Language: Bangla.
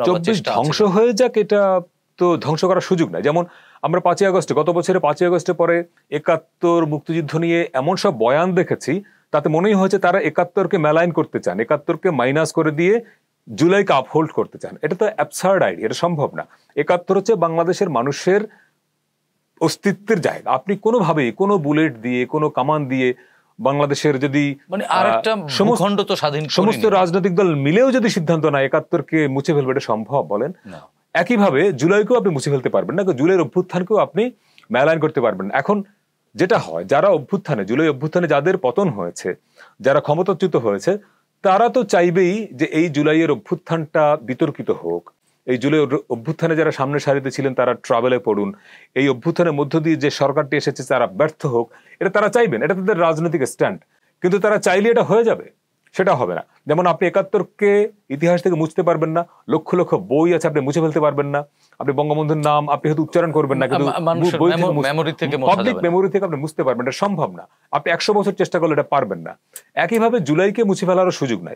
24 ধ্বংস হয়ে যাক, এটা তো ধ্বংস করার সুযোগ নাই। যেমন আমরা 5ই আগস্টে, গত বছরে 5ই আগস্টের পরে 71 মুক্তিযুদ্ধ নিয়ে এমন সব বয়ান দেখেছি, তাতে মনেই হয়েছে তারা 71কে মেলাইন করতে চান, 71কে মাইনাস করে দিয়ে জুলাইকে আপহোল্ড করতে চান। এটা তো অ্যাবসার্ড আইডিয়া, এটা সম্ভব না। 71 হচ্ছে বাংলাদেশের মানুষের অস্তিত্বের জায়গা। আপনি কোনোভাবেই কোনো বুলেট দিয়ে, কোনো কামান দিয়ে বাংলাদেশের যদি সমস্ত রাজনৈতিক দল মিলেও যদি সিদ্ধান্ত না 71কে মুছে ফেলবে, এটা সম্ভব বলেন? একইভাবে জুলাইকেও আপনি মুছে ফেলতে পারবেন না, জুলাইয়ের অভ্যুত্থানকেও আপনি মেলাইন করতে পারবেন না। এখন যেটা হয়, যারা অভ্যুত্থানে, জুলাই অভ্যুত্থানে যাদের পতন হয়েছে, যারা ক্ষমতাচ্যুত হয়েছে, তারা তো চাইবেই যে এই জুলাইয়ের অভ্যুত্থানটা বিতর্কিত হোক। এই জুলাই অভ্যুত্থানে যারা সামনের সারিতে ছিলেন তারা ট্রাভেলে পড়ুন, এই অভ্যুত্থানের মধ্য দিয়ে যে সরকারটি এসেছে তারা ব্যর্থ হোক, এটা তারা চাইবেন, এটা তাদের রাজনৈতিক স্ট্যান্ড। কিন্তু তারা চাইলে এটা হয়ে যাবে? সেটা হবে না। যেমন আপনি 71কে ইতিহাস থেকে মুছতে পারবেন না, লক্ষ লক্ষ বই আছে আপনি মুছে ফেলতে পারবেন না, আপনি বঙ্গবন্ধুর নাম আপনি হয়তো উচ্চারণ করবেন না, কিন্তু পাবলিক মেমোরি থেকে আপনি মুছতে পারবেন, এটা সম্ভব না। আপনি 100 বছর চেষ্টা করলে এটা পারবেন না। একইভাবে জুলাইকে মুছে ফেলারও সুযোগ নাই।